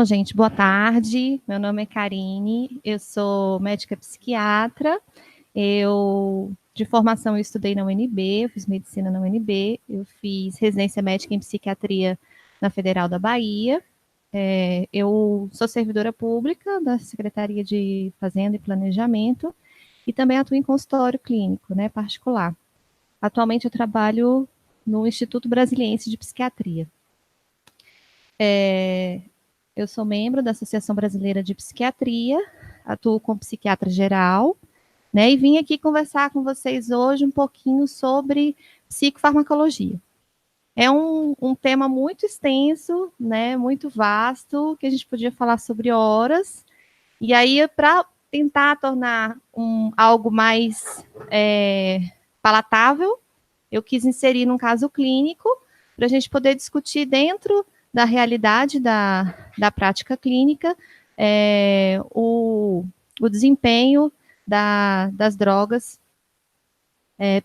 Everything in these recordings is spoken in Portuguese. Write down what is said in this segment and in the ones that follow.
gente, boa tarde. Meu nome é Karine, eu sou médica psiquiatra. De formação, eu estudei na UNB, eu fiz medicina na UNB, eu fiz residência médica em psiquiatria na Federal da Bahia. Eu sou servidora pública da Secretaria de Fazenda e Planejamento e também atuo em consultório clínico, né, particular. Atualmente eu trabalho no Instituto Brasiliense de Psiquiatria. Eu sou membro da Associação Brasileira de Psiquiatria, atuo como psiquiatra geral, né, e vim aqui conversar com vocês hoje um pouquinho sobre psicofarmacologia. É um tema muito extenso, né, muito vasto, que a gente podia falar sobre horas, e aí para tentar tornar algo mais palatável, eu quis inserir num caso clínico, para a gente poder discutir dentro da realidade da prática clínica o desempenho das drogas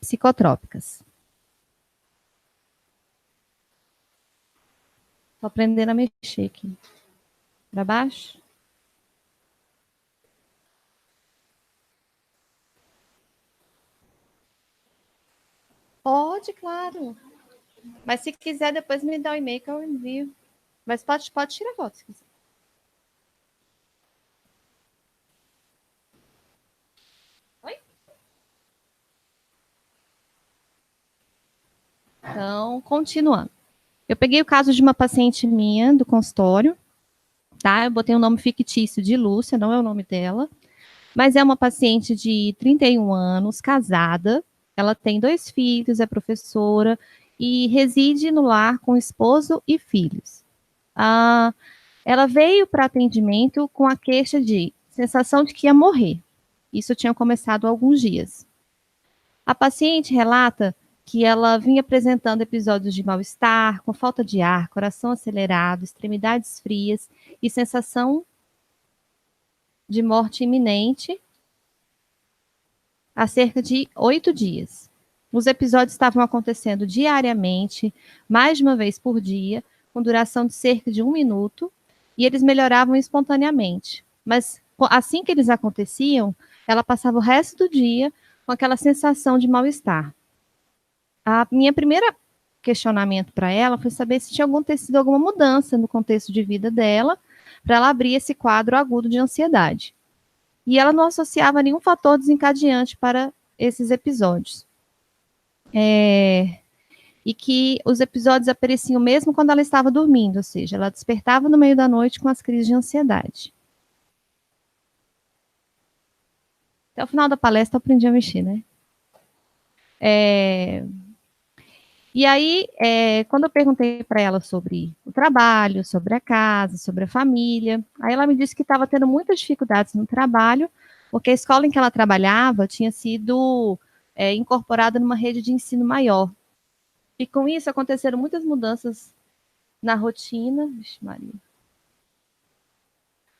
psicotrópicas. Estou aprendendo a mexer aqui. Para baixo? Pode, claro. Mas se quiser, depois me dá o e-mail que eu envio. Mas pode tirar foto se quiser. Oi? Então, continuando. Eu peguei o caso de uma paciente minha do consultório, tá? Eu botei o nome fictício de Lúcia, não é o nome dela, mas é uma paciente de 31 anos, casada, ela tem 2 filhos, é professora e reside no lar com esposo e filhos. Ela veio para atendimento com a queixa de sensação de que ia morrer. Isso tinha começado há alguns dias. A paciente relata que ela vinha apresentando episódios de mal-estar, com falta de ar, coração acelerado, extremidades frias e sensação de morte iminente há cerca de 8 dias. Os episódios estavam acontecendo diariamente, mais de uma vez por dia, com duração de cerca de 1 minuto, e eles melhoravam espontaneamente. Mas assim que eles aconteciam, ela passava o resto do dia com aquela sensação de mal-estar. A minha primeira questionamento para ela foi saber se tinha acontecido alguma mudança no contexto de vida dela, para ela abrir esse quadro agudo de ansiedade. E ela não associava nenhum fator desencadeante para esses episódios. E que os episódios apareciam mesmo quando ela estava dormindo, ou seja, ela despertava no meio da noite com as crises de ansiedade. Até o final da palestra eu aprendi a mexer, né? E aí, quando eu perguntei para ela sobre o trabalho, sobre a casa, sobre a família, aí ela me disse que estava tendo muitas dificuldades no trabalho, porque a escola em que ela trabalhava tinha sido incorporada numa rede de ensino maior. E com isso aconteceram muitas mudanças na rotina,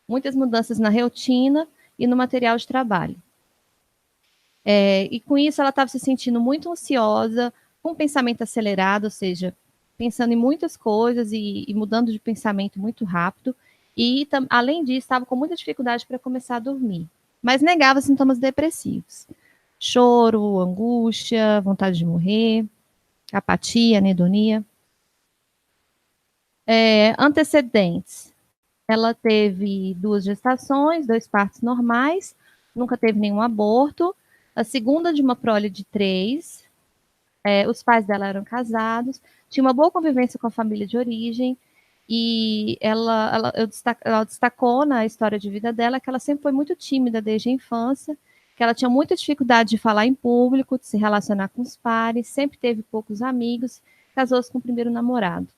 muitas mudanças na rotina e no material de trabalho. E com isso ela estava se sentindo muito ansiosa, com um pensamento acelerado, ou seja, pensando em muitas coisas e mudando de pensamento muito rápido. E, além disso, estava com muita dificuldade para começar a dormir. Mas negava sintomas depressivos. Choro, angústia, vontade de morrer, apatia, anedonia. Antecedentes. Ela teve 2 gestações, 2 partos normais, nunca teve nenhum aborto. A segunda de uma prole de 3. Os pais dela eram casados, tinha uma boa convivência com a família de origem, e ela destacou na história de vida dela que ela sempre foi muito tímida desde a infância, que ela tinha muita dificuldade de falar em público, de se relacionar com os pares, sempre teve poucos amigos, casou-se com o primeiro namorado.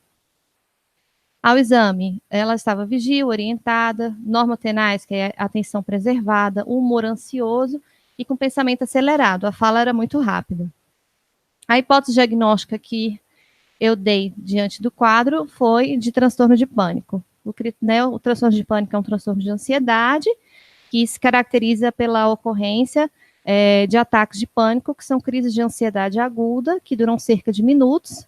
Ao exame, ela estava vigil, orientada, normotenais, que é atenção preservada, humor ansioso e com pensamento acelerado, a fala era muito rápida. A hipótese diagnóstica que eu dei diante do quadro foi de transtorno de pânico. O transtorno de pânico é um transtorno de ansiedade que se caracteriza pela ocorrência de ataques de pânico, que são crises de ansiedade aguda, que duram cerca de minutos,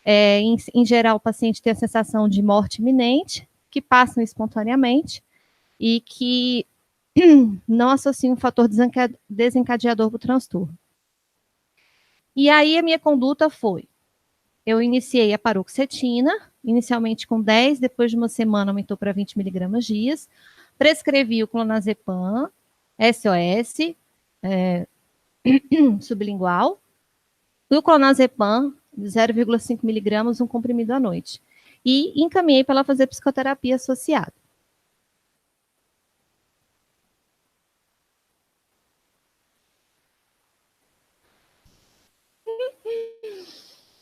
em geral o paciente tem a sensação de morte iminente, que passam espontaneamente e que não associam um fator desencadeador para o transtorno. E aí a minha conduta foi, eu iniciei a paroxetina, inicialmente com 10, depois de uma semana aumentou para 20 miligramas dias, prescrevi o clonazepam, SOS, sublingual, e o clonazepam, 0,5 miligramas, um comprimido à noite. E encaminhei para ela fazer psicoterapia associada.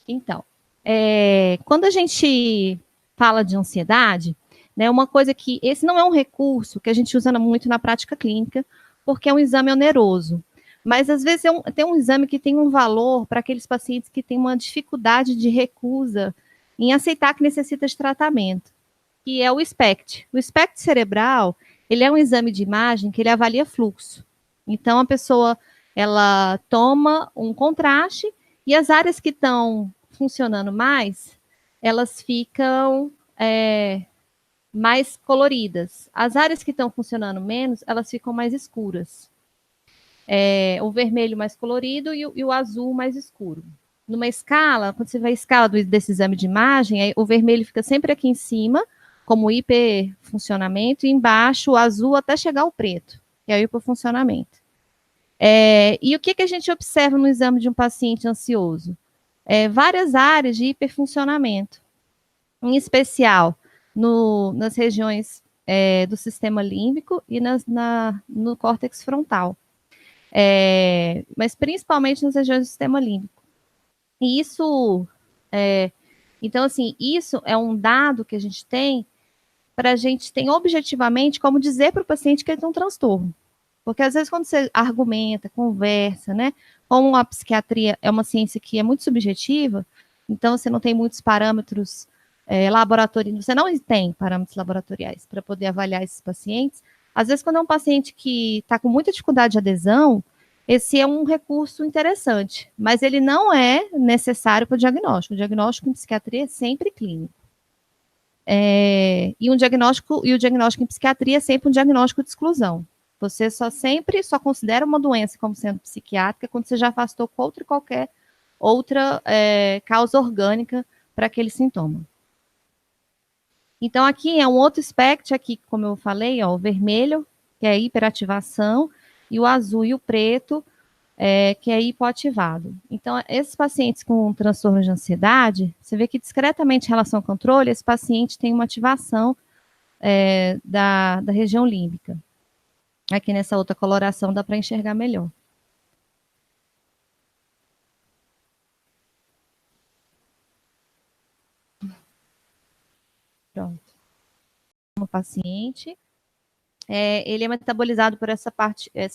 Então, quando a gente fala de ansiedade, né, uma coisa que esse não é um recurso que a gente usa muito na prática clínica, porque é um exame oneroso. Mas às vezes tem um exame que tem um valor para aqueles pacientes que têm uma dificuldade de recusa em aceitar que necessita de tratamento, que é o SPECT. O SPECT cerebral, ele é um exame de imagem que ele avalia fluxo. Então a pessoa ela toma um contraste e as áreas que estão funcionando mais, elas ficam mais coloridas. As áreas que estão funcionando menos, elas ficam mais escuras. O vermelho mais colorido e o azul mais escuro. Numa escala, quando você vai a escala desse exame de imagem, o vermelho fica sempre aqui em cima, como hiperfuncionamento, e embaixo o azul até chegar ao preto, que é o hipofuncionamento. E o que a gente observa no exame de um paciente ansioso? Várias áreas de hiperfuncionamento, em especial nas regiões do sistema límbico e no córtex frontal. Mas principalmente nas regiões do sistema límbico. E isso, então assim, isso é um dado que a gente tem para a gente ter objetivamente como dizer para o paciente que ele tem um transtorno. Porque às vezes quando você argumenta, conversa, né, como a psiquiatria é uma ciência que é muito subjetiva, então você não tem muitos parâmetros laboratoriais, você não tem parâmetros laboratoriais para poder avaliar esses pacientes. Às vezes quando é um paciente que está com muita dificuldade de adesão, esse é um recurso interessante, mas ele não é necessário para o diagnóstico. O diagnóstico em psiquiatria é sempre clínico. E o diagnóstico em psiquiatria é sempre um diagnóstico de exclusão. Você sempre considera uma doença como sendo psiquiátrica quando você já afastou qualquer outra causa orgânica para aquele sintoma. Então, aqui é um outro espectro, aqui, como eu falei, ó, o vermelho, que é a hiperativação, e o azul e o preto, que é hipoativado. Então, esses pacientes com transtorno de ansiedade, você vê que discretamente em relação ao controle, esse paciente tem uma ativação da região límbica. Aqui nessa outra coloração dá para enxergar melhor. Pronto. O paciente, ele é metabolizado por essa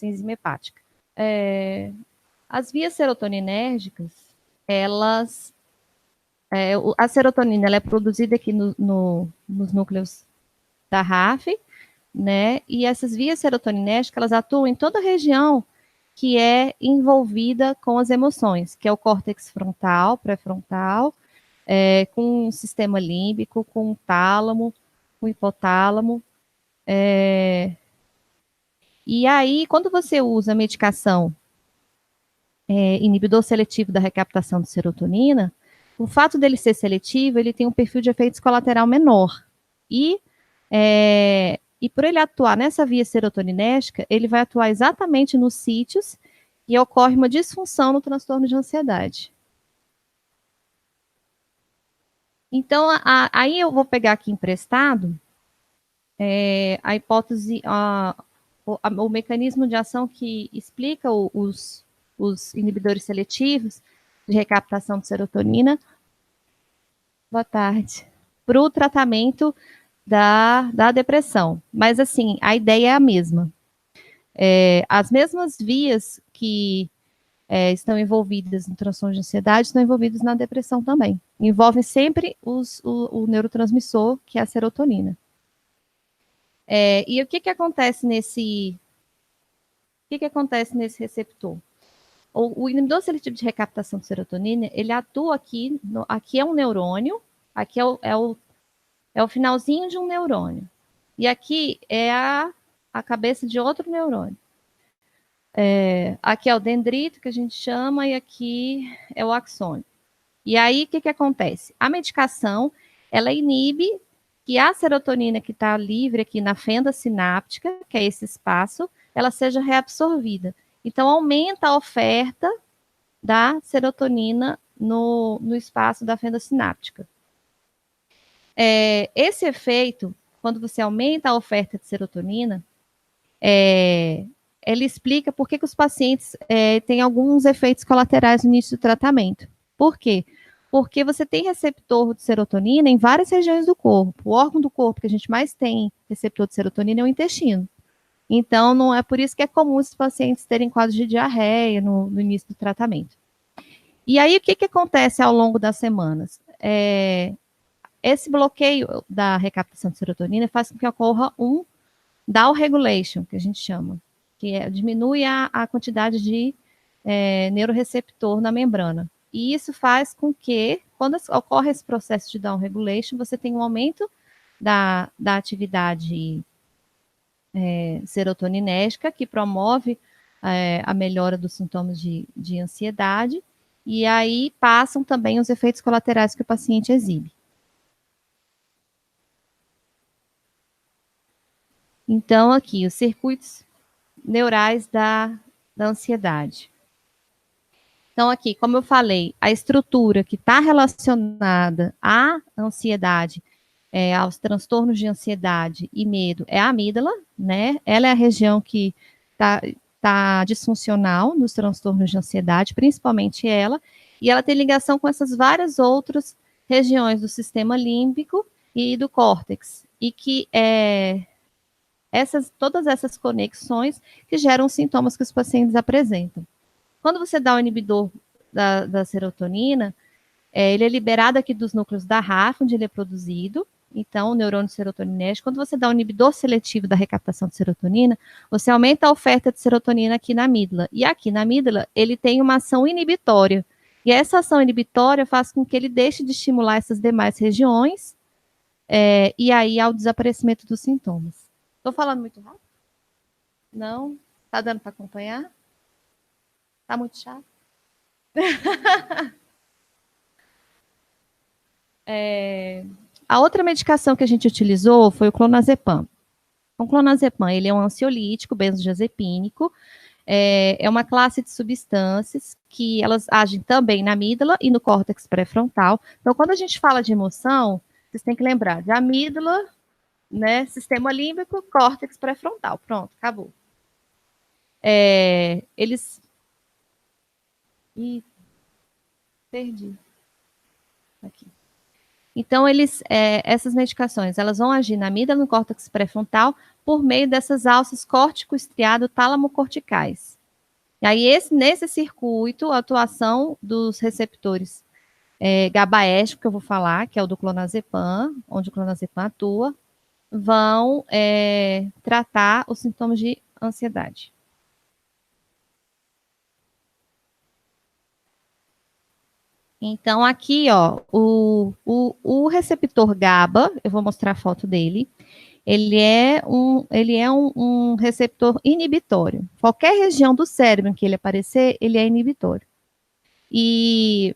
enzima hepática. As vias serotoninérgicas, a serotonina ela é produzida aqui nos núcleos da RAF, né? E essas vias serotoninérgicas, elas atuam em toda a região que é envolvida com as emoções, que é o córtex frontal, pré-frontal, com o sistema límbico, com o tálamo, com o hipotálamo. E aí, quando você usa a medicação inibidor seletivo da recaptação de serotonina, o fato dele ser seletivo, ele tem um perfil de efeitos colateral menor. E por ele atuar nessa via serotoninérgica, ele vai atuar exatamente nos sítios e ocorre uma disfunção no transtorno de ansiedade. Então, aí eu vou pegar aqui emprestado a hipótese, o mecanismo de ação que explica os inibidores seletivos de recaptação de serotonina. Boa tarde. Para o tratamento da depressão. Mas, assim, a ideia é a mesma. As mesmas vias que estão envolvidas no transtorno de ansiedade estão envolvidas na depressão também. Envolvem sempre o neurotransmissor, que é a serotonina. E o que acontece nesse receptor? O inibidor seletivo de recaptação de serotonina, ele atua aqui é um neurônio, aqui é o é o finalzinho de um neurônio. E aqui é a cabeça de outro neurônio. Aqui é o dendrito, que a gente chama, e aqui é o axônio. E aí, o que acontece? A medicação, ela inibe que a serotonina que está livre aqui na fenda sináptica, que é esse espaço, ela seja reabsorvida. Então, aumenta a oferta da serotonina no espaço da fenda sináptica. Esse efeito, quando você aumenta a oferta de serotonina, ele explica por que os pacientes têm alguns efeitos colaterais no início do tratamento. Por quê? Porque você tem receptor de serotonina em várias regiões do corpo. O órgão do corpo que a gente mais tem receptor de serotonina é o intestino. Então, não é por isso que é comum os pacientes terem quadros de diarreia no início do tratamento. E aí, o que acontece ao longo das semanas? Esse bloqueio da recaptação de serotonina faz com que ocorra um down regulation, que a gente chama, que diminui a quantidade de neuroreceptor na membrana. E isso faz com que, quando ocorre esse processo de down regulation, você tem um aumento da atividade serotoninérgica, que promove a melhora dos sintomas de ansiedade, e aí passam também os efeitos colaterais que o paciente exibe. Então, aqui, os circuitos neurais da ansiedade. Então, aqui, como eu falei, a estrutura que está relacionada à ansiedade, aos transtornos de ansiedade e medo, é a amígdala, né? Ela é a região que tá disfuncional nos transtornos de ansiedade, principalmente ela, e ela tem ligação com essas várias outras regiões do sistema límbico e do córtex, e que todas essas conexões que geram sintomas que os pacientes apresentam. Quando você dá o inibidor da serotonina, ele é liberado aqui dos núcleos da RAF, onde ele é produzido, então o neurônio serotoninérgico. Quando você dá um inibidor seletivo da recaptação de serotonina, você aumenta a oferta de serotonina aqui na amígdala. E aqui na amígdala, ele tem uma ação inibitória. E essa ação inibitória faz com que ele deixe de estimular essas demais regiões, e aí há o desaparecimento dos sintomas. Estou falando muito rápido? Não? Está dando para acompanhar? Está muito chato? A outra medicação que a gente utilizou foi o clonazepam. O clonazepam, ele é um ansiolítico benzodiazepínico, é uma classe de substâncias que elas agem também na amígdala e no córtex pré-frontal. Então, quando a gente fala de emoção, vocês têm que lembrar de amígdala, né, sistema límbico, córtex pré-frontal. Pronto, acabou. Eles... Ih, perdi. Aqui. Então, essas medicações, elas vão agir na amígdala, no córtex pré-frontal, por meio dessas alças córtico-estriado-tálamo-corticais. E aí, nesse circuito, a atuação dos receptores GABAérgicos, que eu vou falar, que é o do clonazepam, onde o clonazepam atua, vão tratar os sintomas de ansiedade. Então, aqui, ó, o receptor GABA, eu vou mostrar a foto dele, ele é um receptor inibitório. Qualquer região do cérebro em que ele aparecer, ele é inibitório. E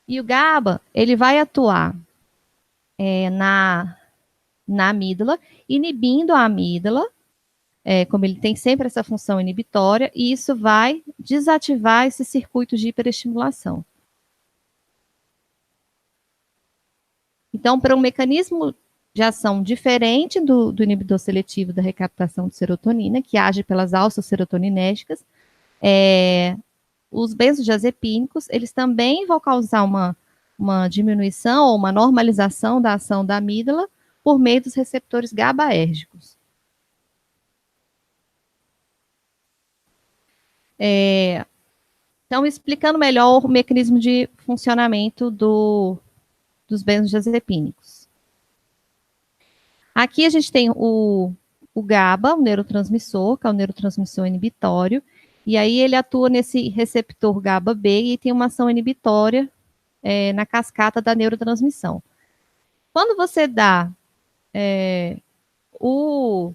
o GABA, ele vai atuar na amígdala, inibindo a amígdala, como ele tem sempre essa função inibitória, e isso vai desativar esses circuitos de hiperestimulação. Então, para um mecanismo de ação diferente do inibidor seletivo da recaptação de serotonina, que age pelas alças serotoninérgicas, os benzodiazepínicos, eles também vão causar uma diminuição ou uma normalização da ação da amígdala por meio dos receptores GABAérgicos. Então, explicando melhor o mecanismo de funcionamento dos benzodiazepínicos. Aqui a gente tem o GABA, o neurotransmissor, que é o neurotransmissor inibitório, e aí ele atua nesse receptor GABA-B e tem uma ação inibitória na cascata da neurotransmissão. Quando você dá o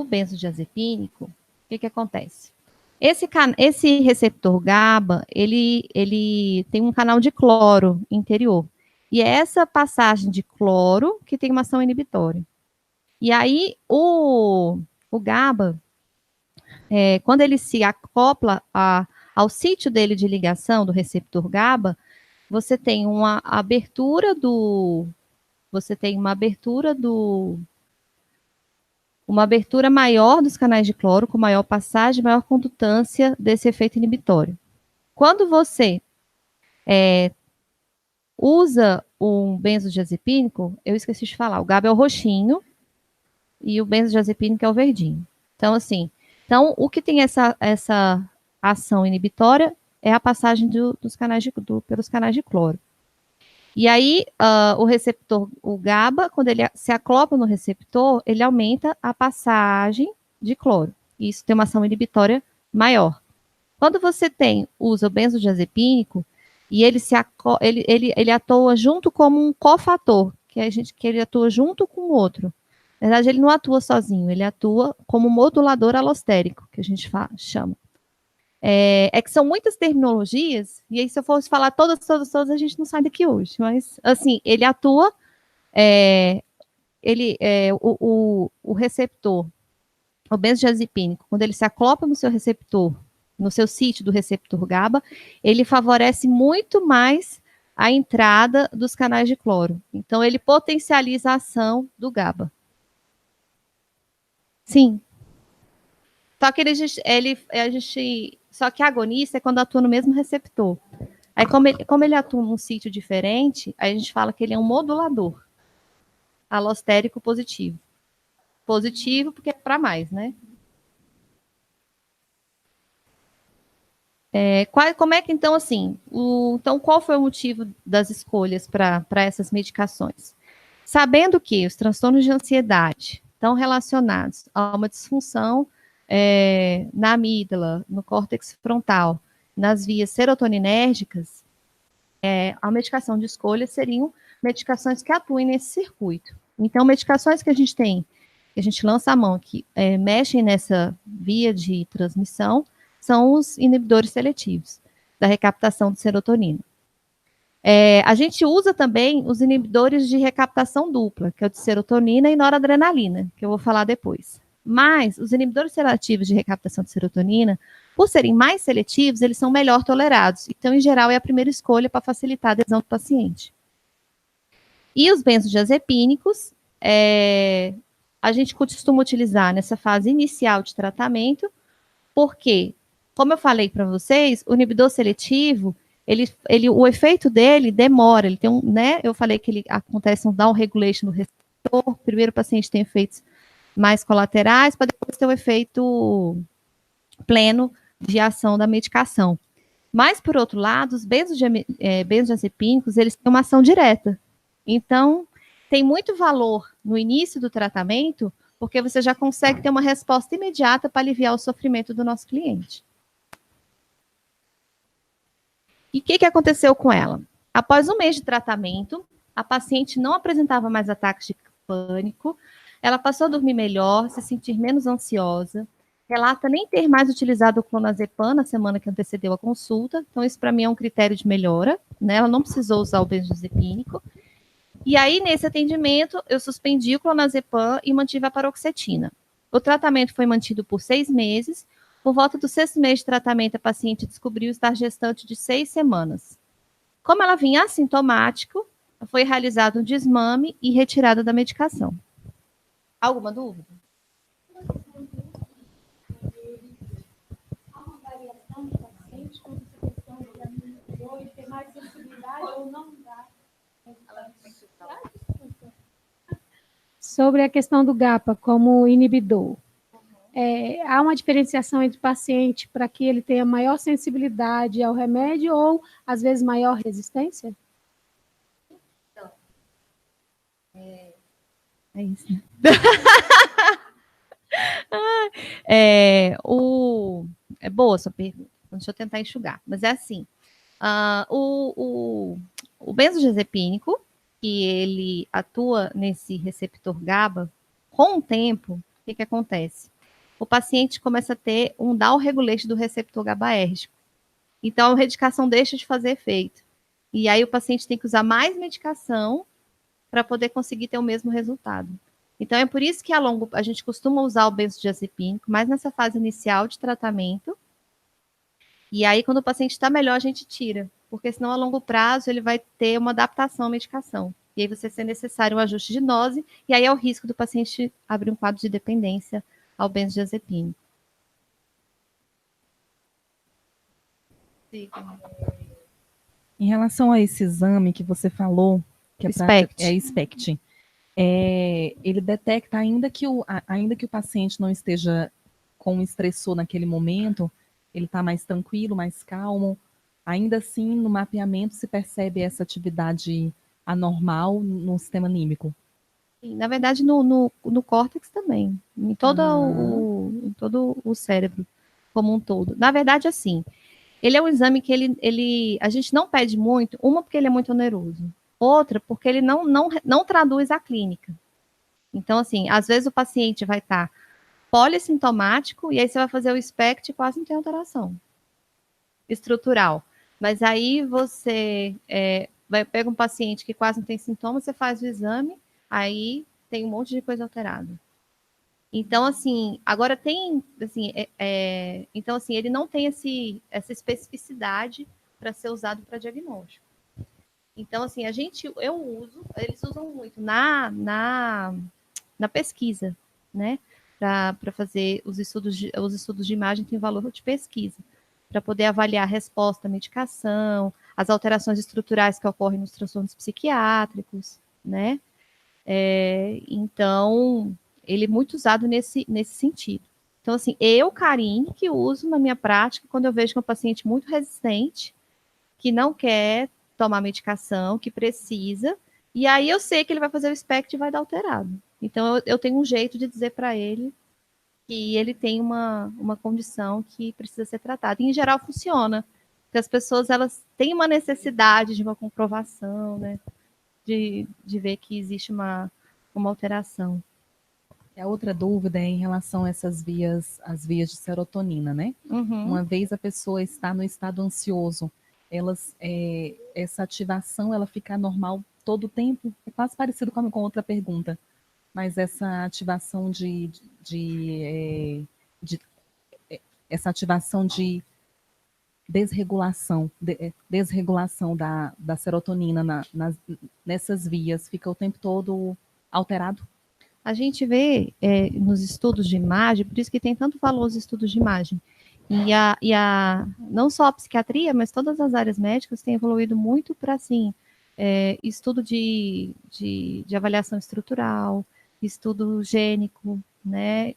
benzodiazepínico, o que acontece? Esse receptor GABA, ele tem um canal de cloro interior. E é essa passagem de cloro que tem uma ação inibitória. E aí, o GABA, quando ele se acopla ao sítio dele de ligação do receptor GABA, você tem uma abertura maior dos canais de cloro, com maior passagem, maior condutância desse efeito inibitório. Quando você usa um benzodiazepínico, eu esqueci de falar, o GABA é o roxinho e o benzodiazepínico é o verdinho. Então, assim, o que tem essa ação inibitória é a passagem pelos canais de cloro. E aí, o receptor, o GABA, quando ele se acopla no receptor, ele aumenta a passagem de cloro. E isso tem uma ação inibitória maior. Quando você usa o benzodiazepínico, e ele atua junto como um cofator, que ele atua junto com o outro. Na verdade, ele não atua sozinho, ele atua como modulador alostérico, que a gente chama. Que são muitas terminologias, e aí se eu fosse falar todas, a gente não sai daqui hoje. Mas, assim, ele atua, o receptor, o benzodiazepínico, quando ele se acopla no seu receptor, no seu sítio do receptor GABA, ele favorece muito mais a entrada dos canais de cloro. Então, ele potencializa a ação do GABA. Sim. Só que só que a agonista é quando atua no mesmo receptor. Aí, como ele atua num sítio diferente, aí a gente fala que ele é um modulador alostérico positivo. Positivo porque é para mais, né? Como é que, então, assim, então, qual foi o motivo das escolhas para essas medicações? Sabendo que os transtornos de ansiedade estão relacionados a uma disfunção na amígdala, no córtex frontal, nas vias serotoninérgicas, a medicação de escolha seriam medicações que atuem nesse circuito. Então, medicações que a gente tem, que a gente lança a mão, que mexem nessa via de transmissão, são os inibidores seletivos da recaptação de serotonina. A gente usa também os inibidores de recaptação dupla, que é o de serotonina e noradrenalina, que eu vou falar depois. Mas os inibidores seletivos de recaptação de serotonina, por serem mais seletivos, eles são melhor tolerados. Então, em geral, é a primeira escolha para facilitar a adesão do paciente. E os benzodiazepínicos, a gente costuma utilizar nessa fase inicial de tratamento, porque, como eu falei para vocês, o inibidor seletivo, o efeito dele demora, ele tem eu falei que ele acontece um down-regulation no receptor, primeiro o paciente tem efeitos mais colaterais, para depois ter o efeito pleno de ação da medicação. Mas, por outro lado, os benzodiazepínicos, eles têm uma ação direta. Então, tem muito valor no início do tratamento, porque você já consegue ter uma resposta imediata para aliviar o sofrimento do nosso cliente. E o que aconteceu com ela? Após um mês de tratamento, a paciente não apresentava mais ataques de pânico, ela passou a dormir melhor, se sentir menos ansiosa, relata nem ter mais utilizado o clonazepam na semana que antecedeu a consulta, então isso para mim é um critério de melhora, né? Ela não precisou usar o benzodiazepínico. E aí, nesse atendimento, eu suspendi o clonazepam e mantive a paroxetina. O tratamento foi mantido por 6 meses. Por volta do 6º mês de tratamento, a paciente descobriu estar gestante de 6 semanas. Como ela vinha assintomático, foi realizado um desmame e retirada da medicação. Alguma dúvida? Há uma variação de paciente quando essa questão de ter mais sensibilidade ou não dá? Sobre a questão do GAPA como inibidor, há uma diferenciação entre o paciente para que ele tenha maior sensibilidade ao remédio ou, às vezes, maior resistência? Então, é isso. É boa a sua pergunta. Então, deixa eu tentar enxugar. Mas é assim, o benzodiazepínico, que ele atua nesse receptor GABA, com o tempo, o que acontece? O paciente começa a ter um down-regulation do receptor GABAérgico. Então, a medicação deixa de fazer efeito. E aí, o paciente tem que usar mais medicação para poder conseguir ter o mesmo resultado. Então, é por isso que a gente costuma usar o benzodiazepínico, mais nessa fase inicial de tratamento. E aí, quando o paciente está melhor, a gente tira. Porque senão, a longo prazo, ele vai ter uma adaptação à medicação. E aí, você ser necessário um ajuste de dose. E aí, é o risco do paciente abrir um quadro de dependência ao benzodiazepínico. Em relação a esse exame que você falou, que é SPECT, ele detecta, ainda que o paciente não esteja com um estressor naquele momento, ele está mais tranquilo, mais calmo, ainda assim, no mapeamento se percebe essa atividade anormal no sistema anímico. Sim, na verdade, no córtex também, em todo o cérebro como um todo. Na verdade, assim, ele é um exame que a gente não pede muito, uma porque ele é muito oneroso, outra porque ele não traduz a clínica. Então, assim, às vezes o paciente vai estar polissintomático e aí você vai fazer o SPECT e quase não tem alteração estrutural. Mas aí você pega um paciente que quase não tem sintomas, você faz o exame, aí tem um monte de coisa alterada. Então, assim, agora tem, assim, então, assim, ele não tem essa especificidade para ser usado para diagnóstico. Então, assim, eles usam muito na pesquisa, né? Para fazer os estudos de imagem tem valor de pesquisa, para poder avaliar a resposta à medicação, as alterações estruturais que ocorrem nos transtornos psiquiátricos, né? Então, ele é muito usado nesse sentido. Então, assim, Karine, que uso na minha prática quando eu vejo que é um paciente muito resistente, que não quer tomar medicação, que precisa, e aí eu sei que ele vai fazer o SPECT e vai dar alterado. Então, eu tenho um jeito de dizer para ele que ele tem uma condição que precisa ser tratada. E, em geral, funciona. Porque as pessoas, elas têm uma necessidade de uma comprovação, né? De ver que existe uma alteração. A outra dúvida é em relação a as vias de serotonina, né? Uhum. Uma vez a pessoa está no estado ansioso, essa ativação, ela fica normal todo o tempo? É quase parecido com outra pergunta, mas essa ativação essa ativação de desregulação da serotonina nessas vias fica o tempo todo alterado? A gente vê nos estudos de imagem, por isso que tem tanto valor os estudos de imagem. Não só a psiquiatria, mas todas as áreas médicas têm evoluído muito para, assim, estudo de avaliação estrutural, estudo gênico, né,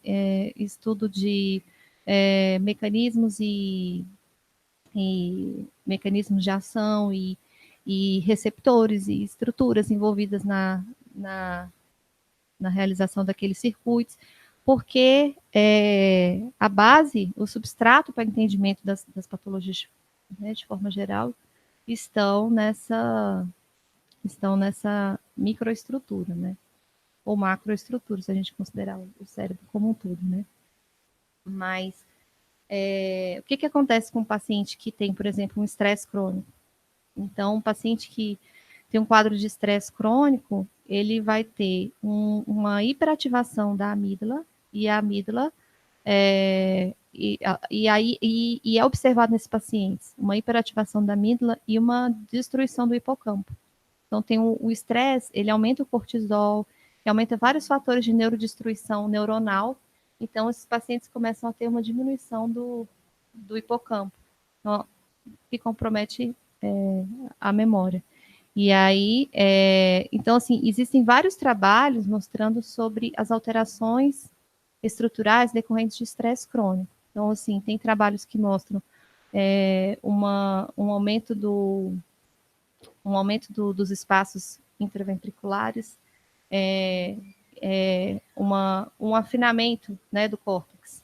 estudo de mecanismos e mecanismos de ação e receptores e estruturas envolvidas na realização daqueles circuitos, porque a base, o substrato para entendimento das patologias, né, de forma geral, estão nessa microestrutura, né? Ou macroestrutura, se a gente considerar o cérebro como um todo, né? Mas o que acontece com um paciente que tem, por exemplo, um estresse crônico? Então, um paciente que tem um quadro de estresse crônico, ele vai ter uma hiperativação da amígdala, e a amígdala é observado nesses pacientes uma hiperativação da amígdala e uma destruição do hipocampo. Então, tem o estresse, ele aumenta o cortisol, aumenta vários fatores de neurodestruição neuronal. Então, esses pacientes começam a ter uma diminuição do hipocampo, que compromete a memória. E aí, então, assim, existem vários trabalhos mostrando sobre as alterações estruturais decorrentes de estresse crônico. Então, assim, tem trabalhos que mostram um aumento dos espaços intraventriculares, um afinamento, né, do córtex,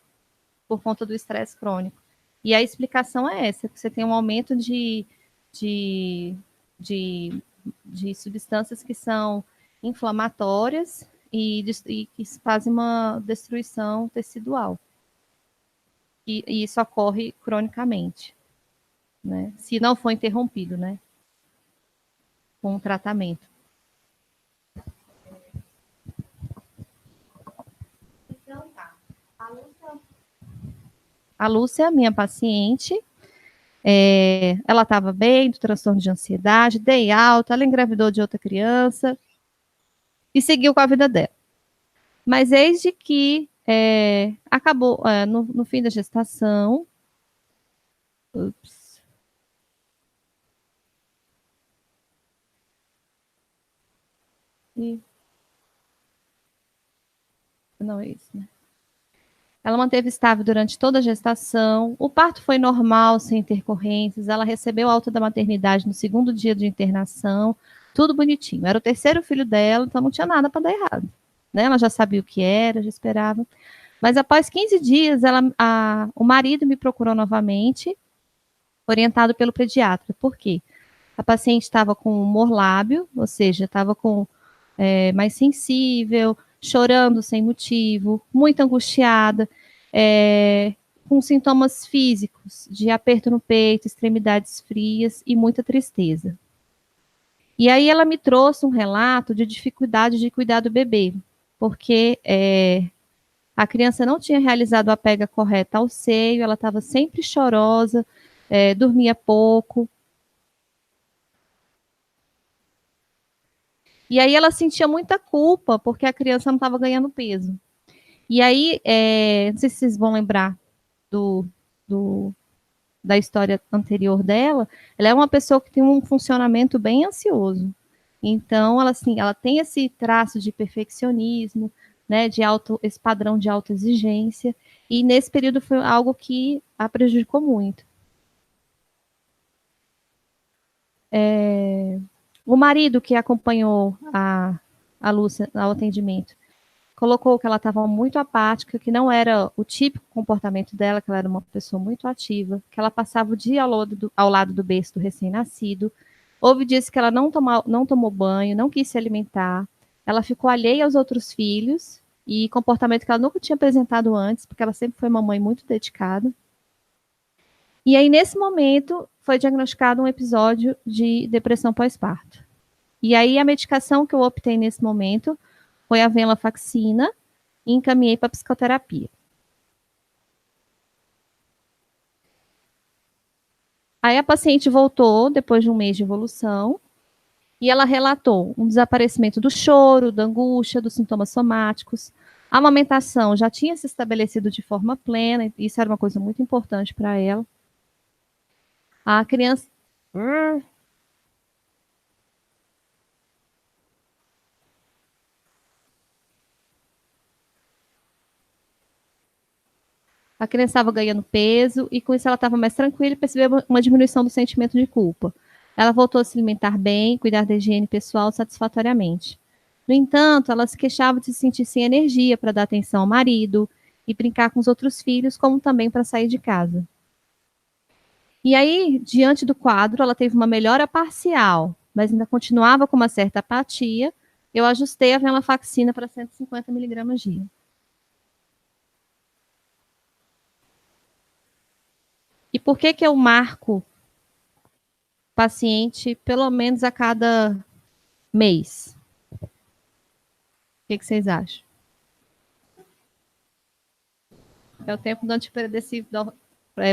por conta do estresse crônico. E a explicação é essa, que você tem um aumento de substâncias que são inflamatórias e que fazem uma destruição tecidual. E isso ocorre cronicamente, né? Se não for interrompido, né? Com o tratamento. Então tá. A Lúcia, minha paciente, ela estava bem, do transtorno de ansiedade, dei alta, ela engravidou de outra criança e seguiu com a vida dela. Mas desde que acabou, no fim da gestação, não é isso, né? Ela manteve estável durante toda a gestação, o parto foi normal, sem intercorrências, ela recebeu alta da maternidade no segundo dia de internação, tudo bonitinho. Era o terceiro filho dela, então não tinha nada para dar errado, né? Ela já sabia o que era, já esperava. Mas após 15 dias, o marido me procurou novamente, orientado pelo pediatra. Por quê? A paciente estava com humor lábio, ou seja, estava mais sensível, chorando sem motivo, muito angustiada, com sintomas físicos de aperto no peito, extremidades frias e muita tristeza. E aí ela me trouxe um relato de dificuldade de cuidar do bebê, porque a criança não tinha realizado a pega correta ao seio, ela estava sempre chorosa, dormia pouco. E aí ela sentia muita culpa, porque a criança não estava ganhando peso. E aí, não sei se vocês vão lembrar da história anterior dela, ela é uma pessoa que tem um funcionamento bem ansioso. Então, ela tem esse traço de perfeccionismo, né, esse padrão de autoexigência, e nesse período foi algo que a prejudicou muito. O marido que acompanhou a Lúcia ao atendimento colocou que ela estava muito apática, que não era o típico comportamento dela, que ela era uma pessoa muito ativa, que ela passava o dia ao lado do berço do recém-nascido. Houve dias que ela não tomou banho, não quis se alimentar, ela ficou alheia aos outros filhos, e comportamento que ela nunca tinha apresentado antes, porque ela sempre foi uma mãe muito dedicada. E aí, nesse momento, foi diagnosticado um episódio de depressão pós-parto. E aí, a medicação que eu optei nesse momento foi a venlafaxina e encaminhei para psicoterapia. Aí a paciente voltou depois de um mês de evolução e ela relatou um desaparecimento do choro, da angústia, dos sintomas somáticos. A amamentação já tinha se estabelecido de forma plena, isso era uma coisa muito importante para ela. A criança... A criança estava ganhando peso e com isso ela estava mais tranquila e percebeu uma diminuição do sentimento de culpa. Ela voltou a se alimentar bem, cuidar da higiene pessoal satisfatoriamente. No entanto, ela se queixava de se sentir sem energia para dar atenção ao marido e brincar com os outros filhos, como também para sair de casa. E aí, diante do quadro, ela teve uma melhora parcial, mas ainda continuava com uma certa apatia. Eu ajustei a venlafaxina para 150 miligramas dia. E por que eu marco paciente pelo menos a cada mês? O que vocês acham? É o tempo do antidepressivo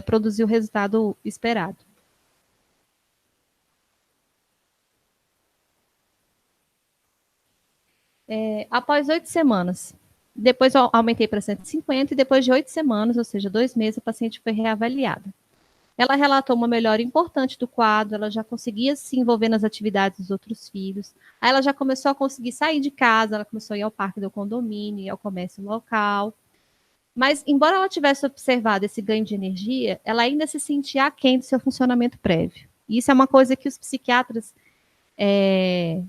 produzir o resultado esperado. Após 8 semanas, depois eu aumentei para 150 e depois de 8 semanas, ou seja, 2 meses, a paciente foi reavaliada. Ela relatou uma melhora importante do quadro, ela já conseguia se envolver nas atividades dos outros filhos, aí ela já começou a conseguir sair de casa, ela começou a ir ao parque do condomínio, ir ao comércio local. Mas, embora ela tivesse observado esse ganho de energia, ela ainda se sentia aquém do seu funcionamento prévio. E isso é uma coisa que os psiquiatras, e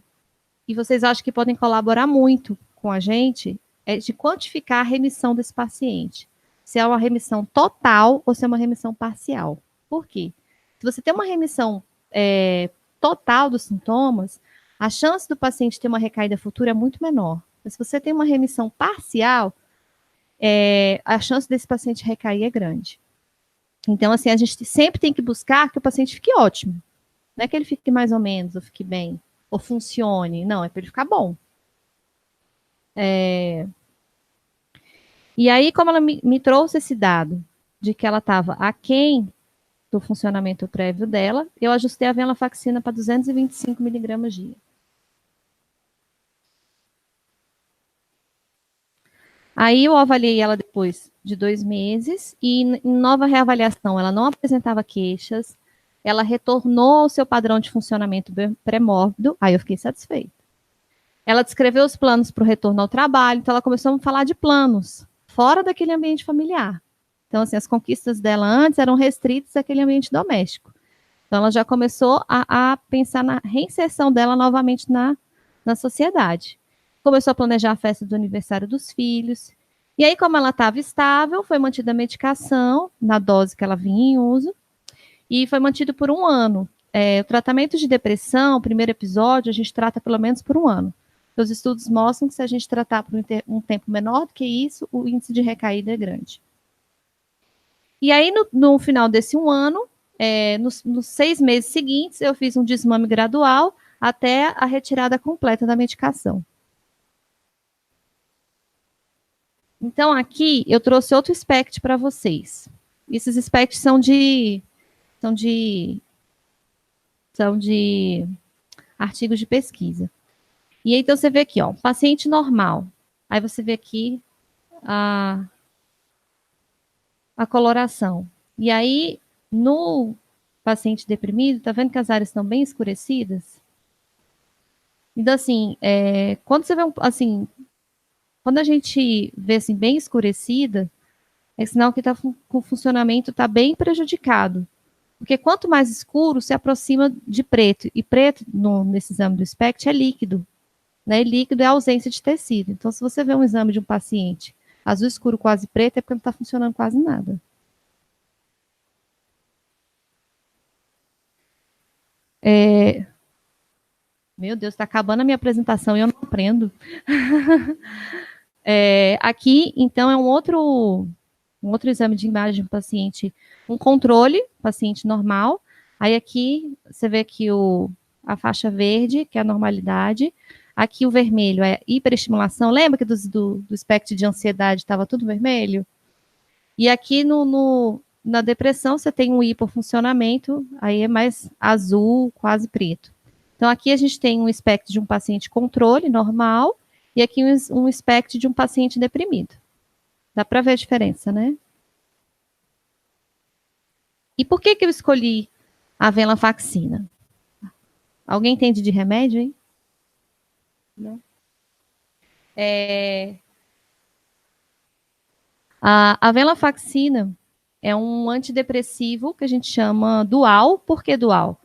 vocês acham que podem colaborar muito com a gente, é de quantificar a remissão desse paciente. se é uma remissão total ou se é uma remissão parcial. Por quê? Se você tem uma remissão total dos sintomas, a chance do paciente ter uma recaída futura é muito menor. Mas se você tem uma remissão parcial, a chance desse paciente recair é grande. Então, assim, a gente sempre tem que buscar que o paciente fique ótimo. Não é que ele fique mais ou menos, ou fique bem, ou funcione. Não, é para ele ficar bom. E aí, como ela me trouxe esse dado de que ela estava aquém do funcionamento prévio dela, eu ajustei a venlafaxina para 225 miligramas dia. Aí eu avaliei ela depois de 2 meses e em nova reavaliação ela não apresentava queixas, ela retornou ao seu padrão de funcionamento pré-mórbido, aí eu fiquei satisfeita. Ela descreveu os planos para o retorno ao trabalho, então ela começou a falar de planos, fora daquele ambiente familiar. Então, assim, as conquistas dela antes eram restritas àquele ambiente doméstico. Então, ela já começou a pensar na reinserção dela novamente na sociedade. Começou a planejar a festa do aniversário dos filhos. E aí, como ela estava estável, foi mantida a medicação, na dose que ela vinha em uso, e foi mantido por 1 ano. O tratamento de depressão, o primeiro episódio, a gente trata pelo menos por 1 ano. Os estudos mostram que se a gente tratar por um tempo menor do que isso, o índice de recaída é grande. E aí, no final desse 1 ano, nos 6 meses seguintes, eu fiz um desmame gradual até a retirada completa da medicação. Então, aqui, eu trouxe outro SPECT para vocês. Esses SPECTs são de artigos de pesquisa. E aí, então, você vê aqui, ó, paciente normal. Aí você vê aqui a coloração. E aí, no paciente deprimido, tá vendo que as áreas estão bem escurecidas? Então, assim, quando você vê, quando a gente vê, assim, bem escurecida, é sinal que o funcionamento está bem prejudicado. Porque quanto mais escuro, se aproxima de preto. E preto, nesse exame do SPECT, é líquido. Né? E líquido é ausência de tecido. Então, se você vê um exame de um paciente azul escuro, quase preto, é porque não está funcionando quase nada. Meu Deus, está acabando a minha apresentação e eu não aprendo. Aqui, então, é um outro exame de imagem do paciente, um controle, paciente normal. Aí aqui, você vê aqui a faixa verde, que é a normalidade. Aqui o vermelho é hiperestimulação. Lembra que do espectro de ansiedade estava tudo vermelho? E aqui na depressão você tem um hipofuncionamento, aí é mais azul, quase preto. Então aqui a gente tem um espectro de um paciente controle, normal, e aqui um espectro de um paciente deprimido. Dá para ver a diferença, né? E por que eu escolhi a venlafaxina? Alguém entende de remédio, hein? Não? A venlafaxina é um antidepressivo que a gente chama dual. Por que dual?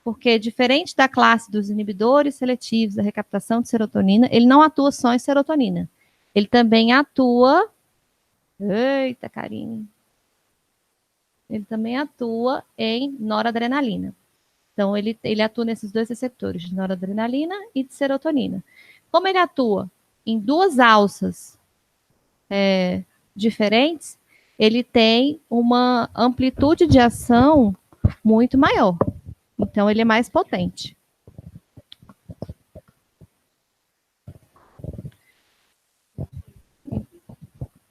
Porque, diferente da classe dos inibidores seletivos da recaptação de serotonina, ele não atua só em serotonina. Ele também atua... Eita, Karine! Ele também atua em noradrenalina. Então, ele atua nesses 2 receptores, de noradrenalina e de serotonina. Como ele atua em 2 alças diferentes, ele tem uma amplitude de ação muito maior. Então, ele é mais potente.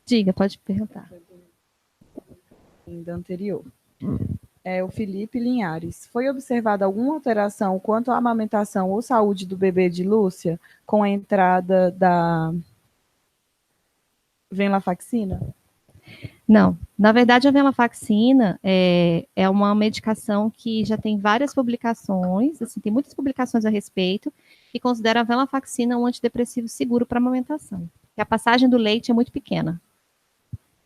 Diga, pode perguntar. Ainda anterior. O Felipe Linhares. Foi observada alguma alteração quanto à amamentação ou saúde do bebê de Lúcia com a entrada da venlafaxina? Não. Na verdade, a venlafaxina é uma medicação que já tem várias publicações, assim, tem muitas publicações a respeito, que consideram a venlafaxina um antidepressivo seguro para amamentação. Porque a passagem do leite é muito pequena.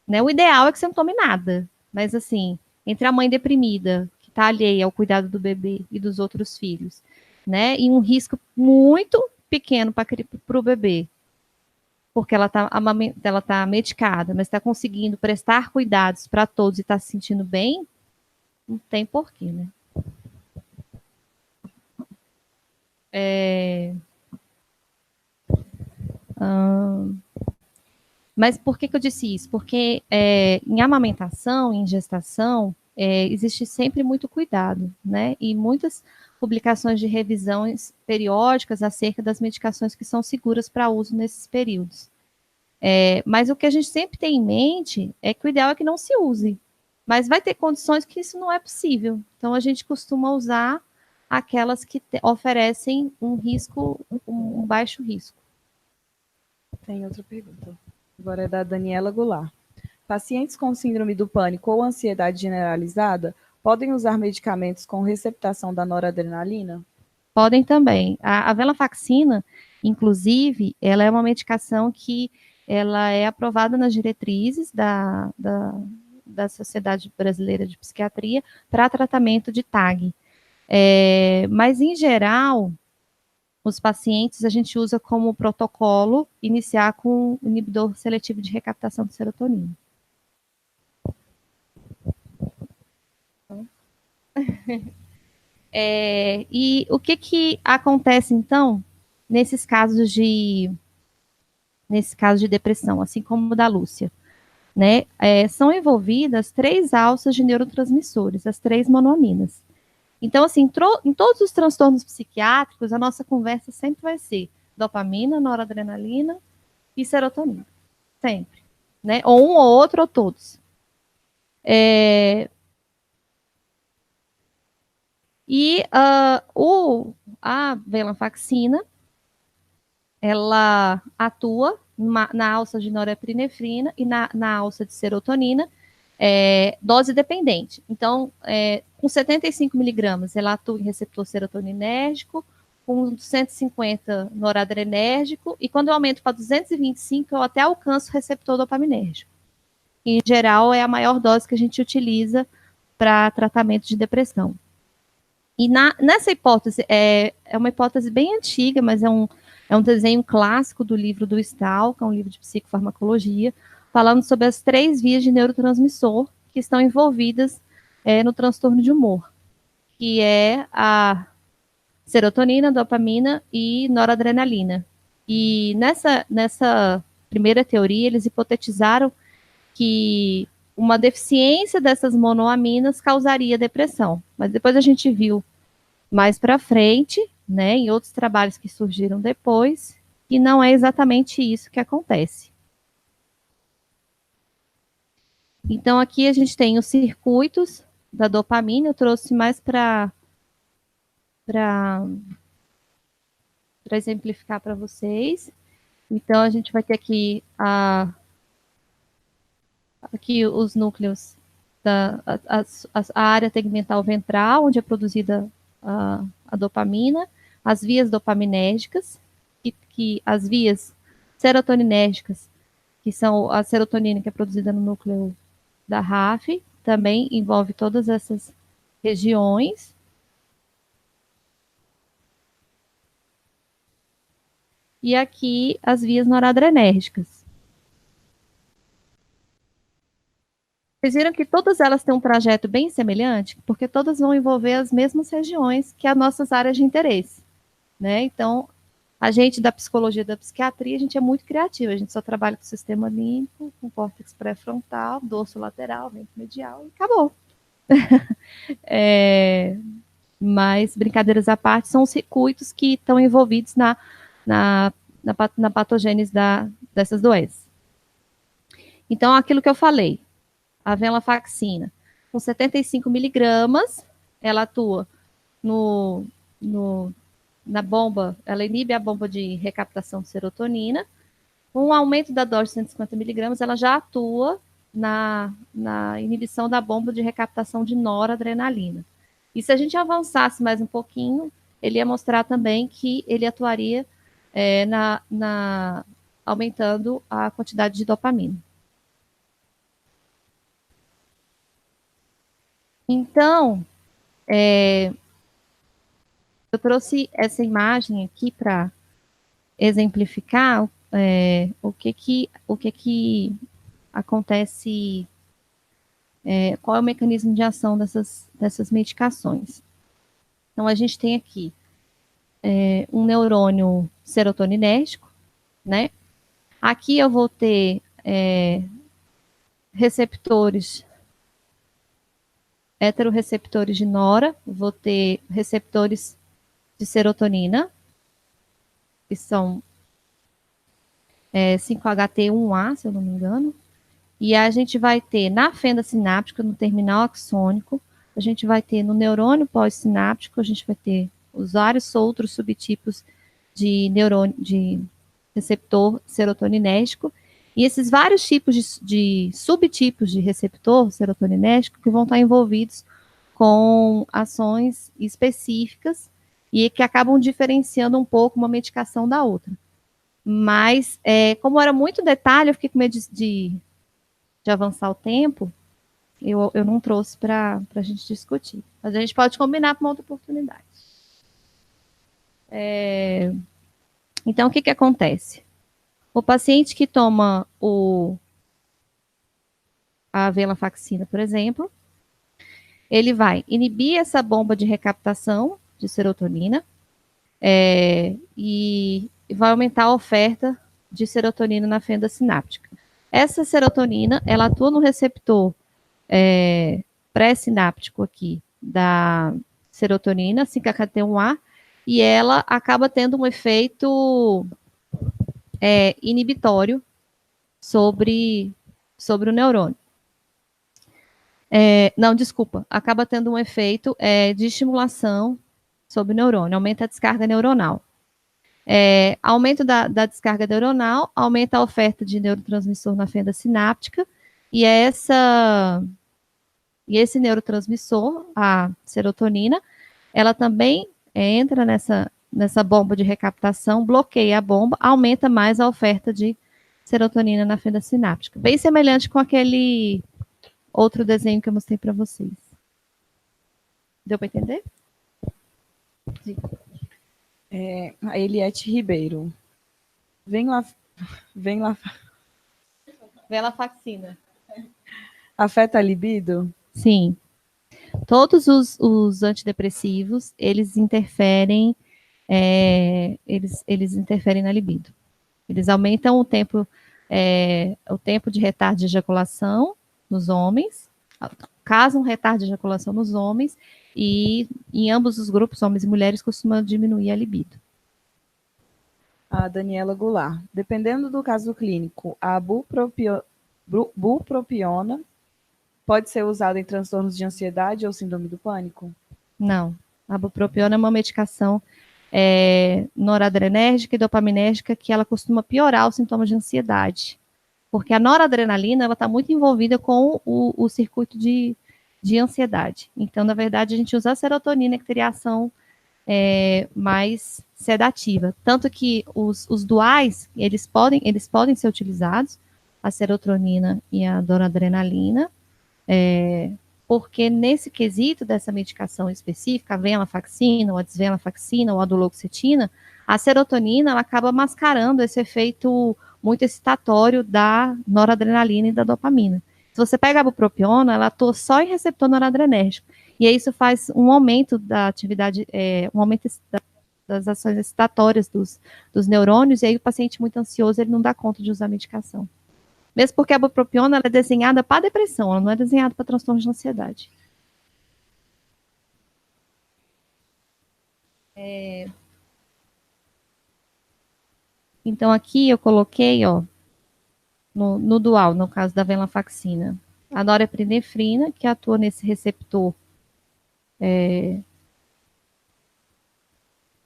Né? O ideal é que você não tome nada, mas assim, entre a mãe deprimida, que está alheia ao cuidado do bebê e dos outros filhos, né? E um risco muito pequeno para o bebê, porque ela tá medicada, mas está conseguindo prestar cuidados para todos e está se sentindo bem, não tem porquê, né? Mas por que eu disse isso? Porque em amamentação, em gestação, existe sempre muito cuidado, né? E muitas publicações de revisões periódicas acerca das medicações que são seguras para uso nesses períodos. Mas o que a gente sempre tem em mente é que o ideal é que não se use. Mas vai ter condições que isso não é possível. Então, a gente costuma usar aquelas que oferecem um baixo risco. Tem outra pergunta. Agora é da Daniela Goulart. Pacientes com síndrome do pânico ou ansiedade generalizada podem usar medicamentos com receptação da noradrenalina? Podem também. A venlafaxina, inclusive, ela é uma medicação que ela é aprovada nas diretrizes da Sociedade Brasileira de Psiquiatria para tratamento de TAG. Mas, em geral, os pacientes a gente usa como protocolo iniciar com inibidor seletivo de recaptação de serotonina. E o que acontece, então, nesses casos de depressão, assim como o da Lúcia? Né? São envolvidas 3 alças de neurotransmissores, as 3 monoaminas. Então, assim, em todos os transtornos psiquiátricos, a nossa conversa sempre vai ser dopamina, noradrenalina e serotonina. Sempre. Né? Ou um ou outro, ou todos. A venlafaxina, ela atua na alça de norepinefrina e na alça de serotonina, dose dependente. Então, com 75 miligramas, ela atua em receptor serotoninérgico, com 150 noradrenérgico, e quando eu aumento para 225, eu até alcanço o receptor dopaminérgico. Em geral, é a maior dose que a gente utiliza para tratamento de depressão. E nessa hipótese, é uma hipótese bem antiga, mas é um desenho clássico do livro do Stahl, que é um livro de psicofarmacologia, falando sobre as 3 vias de neurotransmissor que estão envolvidas no transtorno de humor, que é a serotonina, dopamina e noradrenalina. E nessa primeira teoria, eles hipotetizaram que uma deficiência dessas monoaminas causaria depressão. Mas depois a gente viu mais para frente, né, em outros trabalhos que surgiram depois, que não é exatamente isso que acontece. Então, aqui a gente tem os circuitos da dopamina, eu trouxe mais para exemplificar para vocês. Então, a gente vai ter aqui os núcleos a área tegmental ventral, onde é produzida a dopamina, as vias dopaminérgicas, que as vias serotoninérgicas, que são a serotonina que é produzida no núcleo da RAF, também envolve todas essas regiões. E aqui as vias noradrenérgicas. Vocês viram que todas elas têm um trajeto bem semelhante, porque todas vão envolver as mesmas regiões que as nossas áreas de interesse, né? Então, a gente da psicologia da psiquiatria, a gente é muito criativa, a gente só trabalha com o sistema límbico, com córtex pré-frontal, dorso lateral, ventro medial, e acabou. Mas, brincadeiras à parte, são os circuitos que estão envolvidos na patogênese dessas doenças. Então, aquilo que eu falei, a venlafaxina, com 75 miligramas, ela atua na bomba, ela inibe a bomba de recaptação de serotonina. Com um aumento da dose de 150 miligramas, ela já atua na inibição da bomba de recaptação de noradrenalina. E se a gente avançasse mais um pouquinho, ele ia mostrar também que ele atuaria aumentando a quantidade de dopamina. Então, eu trouxe essa imagem aqui para exemplificar o que acontece, qual é o mecanismo de ação dessas medicações. Então, a gente tem aqui um neurônio serotoninérgico, né? Aqui eu vou ter receptores, heterorreceptores de nora, vou ter receptores de serotonina, que são 5-HT1A, se eu não me engano, e a gente vai ter na fenda sináptica, no terminal axônico, a gente vai ter no neurônio pós-sináptico, a gente vai ter os vários outros subtipos de neurônio, de receptor serotoninérgico, e esses vários tipos de subtipos de receptor serotoninérgico que vão estar envolvidos com ações específicas e que acabam diferenciando um pouco uma medicação da outra. Mas, como era muito detalhe, eu fiquei com medo de avançar o tempo, eu não trouxe para a gente discutir. Mas a gente pode combinar para uma outra oportunidade. Então, o que acontece? O paciente que toma a venlafaxina, por exemplo, ele vai inibir essa bomba de recaptação de serotonina e vai aumentar a oferta de serotonina na fenda sináptica. Essa serotonina, ela atua no receptor pré-sináptico aqui da serotonina, 5-HT1A, e ela acaba tendo um efeito inibitório sobre o neurônio. Não, desculpa, acaba tendo um efeito de estimulação sobre o neurônio, aumenta a descarga neuronal. Aumento da descarga neuronal, aumenta a oferta de neurotransmissor na fenda sináptica, e esse neurotransmissor, a serotonina, ela também entra nessa bomba de recaptação, bloqueia a bomba, aumenta mais a oferta de serotonina na fenda sináptica. Bem semelhante com aquele outro desenho que eu mostrei para vocês. Deu para entender? Sim. A Eliette Ribeiro. Venlafaxina. Afeta a libido? Sim. Todos os antidepressivos, eles interferem, eles interferem na libido. Eles aumentam o tempo de retardo de ejaculação nos homens, causam retardo de ejaculação nos homens, e em ambos os grupos, homens e mulheres, costuma diminuir a libido. A Daniela Goulart. Dependendo do caso clínico, a bupropiona pode ser usada em transtornos de ansiedade ou síndrome do pânico? Não. A bupropiona é uma medicação noradrenérgica e dopaminérgica que ela costuma piorar os sintomas de ansiedade. Porque a noradrenalina está muito envolvida com o circuito de ansiedade. Então, na verdade, a gente usa a serotonina, que teria ação mais sedativa. Tanto que os duais, eles podem ser utilizados, a serotonina e a noradrenalina, porque nesse quesito dessa medicação específica, a venlafaxina, ou a desvenlafaxina, ou a duloxetina, a serotonina ela acaba mascarando esse efeito muito excitatório da noradrenalina e da dopamina. Se você pega a bupropiona, ela atua só em receptor noradrenérgico. E aí isso faz um aumento da atividade, um aumento das ações excitatórias dos neurônios, e aí o paciente muito ansioso, ele não dá conta de usar a medicação. Mesmo porque a bupropiona ela é desenhada para depressão, ela não é desenhada para transtorno de ansiedade. Então, aqui eu coloquei, no dual, no caso da venlafaxina, a norepinefrina, que atua nesse receptor,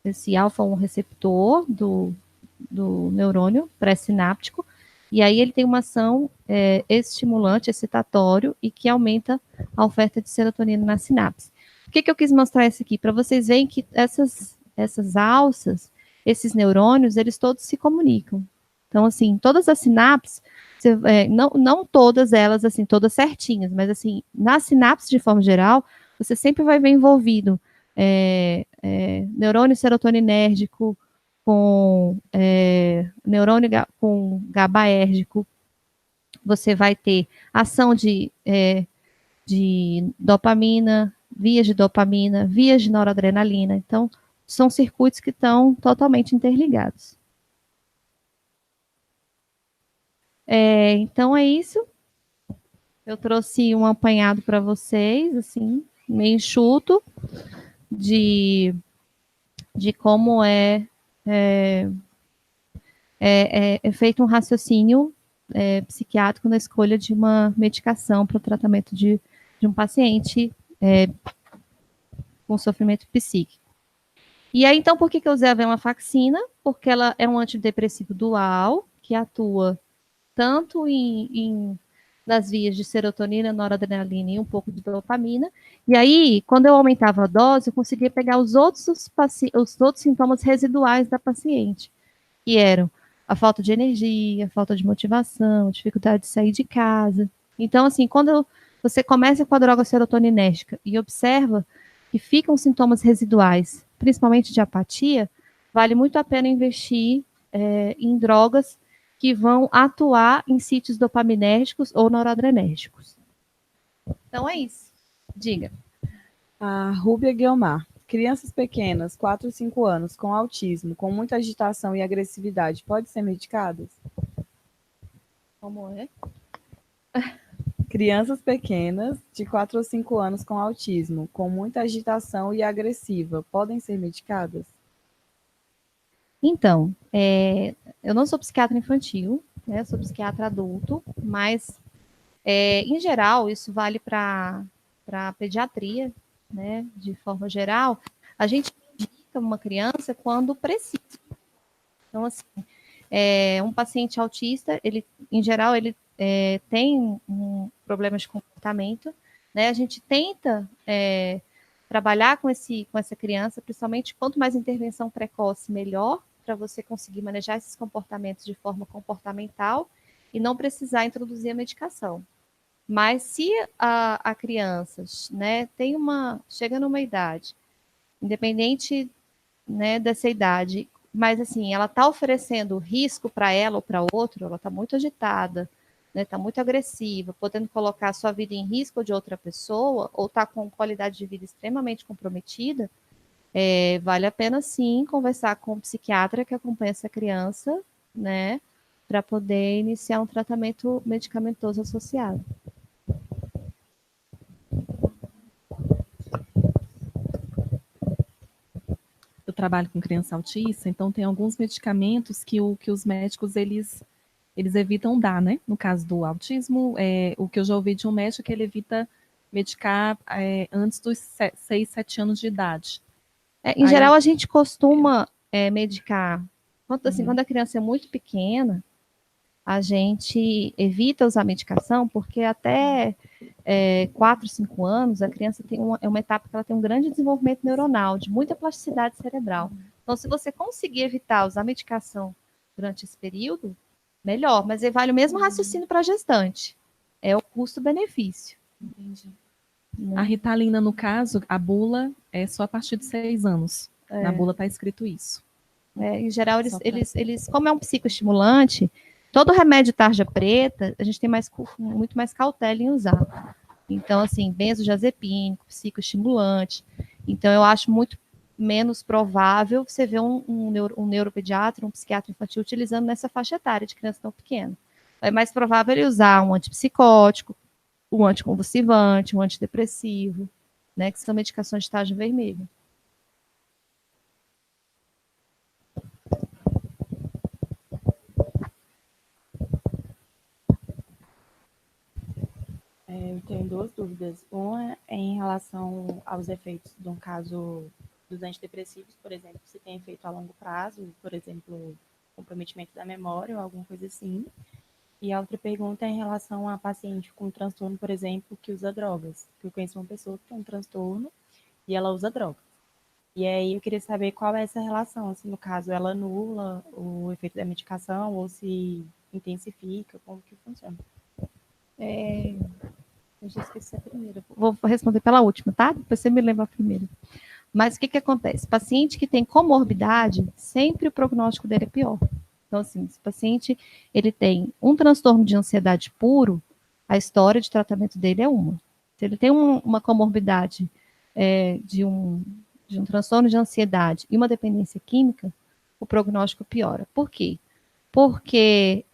esse alfa-1 receptor do neurônio pré-sináptico, e aí ele tem uma ação estimulante, excitatório, e que aumenta a oferta de serotonina na sinapse. Por que eu quis mostrar isso aqui? Para vocês verem que essas alças, esses neurônios, eles todos se comunicam. Então, assim, todas as sinapses, não todas elas, assim, todas certinhas, mas, assim, na sinapse, de forma geral, você sempre vai ver envolvido neurônio serotoninérgico com neurônio com GABAérgico, você vai ter ação de dopamina, vias de noradrenalina. Então, são circuitos que estão totalmente interligados. Então, é isso. Eu trouxe um apanhado para vocês, assim, meio enxuto, de como é feito um raciocínio psiquiátrico na escolha de uma medicação para o tratamento de um paciente com sofrimento psíquico. E aí, então, por que eu usei a venlafaxina? Porque ela é um antidepressivo dual, que atua tanto nas vias de serotonina, noradrenalina e um pouco de dopamina. E aí, quando eu aumentava a dose, eu conseguia pegar os outros sintomas residuais da paciente, que eram a falta de energia, a falta de motivação, dificuldade de sair de casa. Então, assim, quando você começa com a droga serotoninérgica e observa que ficam sintomas residuais, principalmente de apatia, vale muito a pena investir em drogas que vão atuar em sítios dopaminérgicos ou noradrenérgicos. Então é isso. Diga. A Rúbia Guiomar. Crianças pequenas, 4 ou 5 anos, com autismo, com muita agitação e agressividade, podem ser medicadas? Como é? Crianças pequenas, de 4 ou 5 anos, com autismo, com muita agitação e agressiva, podem ser medicadas? Então, eu não sou psiquiatra infantil, né? Sou psiquiatra adulto, mas, em geral, isso vale para pediatria, né? De forma geral, a gente indica uma criança quando precisa. Então, assim, um paciente autista, ele, em geral, ele tem problemas de comportamento, né? A gente tenta trabalhar com essa criança, principalmente quanto mais intervenção precoce, melhor, para você conseguir manejar esses comportamentos de forma comportamental e não precisar introduzir a medicação. Mas se a criança, né, chega numa idade, independente, né, dessa idade, mas assim, ela está oferecendo risco para ela ou para outro, ela está muito agitada, né, está muito agressiva, podendo colocar a sua vida em risco de outra pessoa, ou está com qualidade de vida extremamente comprometida, vale a pena sim conversar com o psiquiatra que acompanha essa criança, né, para poder iniciar um tratamento medicamentoso associado. Eu trabalho com criança autista, então tem alguns medicamentos que os médicos eles evitam dar, né? No caso do autismo, o que eu já ouvi de um médico é que ele evita medicar antes dos 6, 7 anos de idade. Em geral, a gente costuma medicar, quando a criança é muito pequena, a gente evita usar medicação, porque até 4, 5 anos, a criança tem uma etapa que ela tem um grande desenvolvimento neuronal, de muita plasticidade cerebral. Então, se você conseguir evitar usar medicação durante esse período, melhor, mas vale o mesmo raciocínio para a gestante. É o custo-benefício. Entendi. A Ritalina, no caso, a bula é só a partir de 6 anos. Na bula está escrito isso. Em geral, eles, como é um psicoestimulante, todo remédio tarja preta, a gente tem muito mais cautela em usar. Então, assim, benzodiazepínico, psicoestimulante. Então, eu acho muito menos provável você ver um neuropediatra, um psiquiatra infantil utilizando nessa faixa etária de criança tão pequena. É mais provável ele usar um antipsicótico, um anticonvulsivante, um antidepressivo, né, que são medicações de tarja vermelha. Eu tenho 2 dúvidas. Uma é em relação aos efeitos, no caso dos antidepressivos, por exemplo, se tem efeito a longo prazo, por exemplo, comprometimento da memória ou alguma coisa assim. E a outra pergunta é em relação a paciente com transtorno, por exemplo, que usa drogas. Eu conheço uma pessoa que tem um transtorno e ela usa drogas. E aí eu queria saber qual é essa relação, se no caso ela anula o efeito da medicação ou se intensifica, como que funciona. Eu já esqueci a primeira. Vou responder pela última, tá? Depois você me lembra a primeira. Mas o que acontece? Paciente que tem comorbidade, sempre o prognóstico dele é pior. Então, assim, se o paciente ele tem um transtorno de ansiedade puro, a história de tratamento dele é uma. Se ele tem uma comorbidade de um transtorno de ansiedade e uma dependência química, o prognóstico piora. Por quê? Porque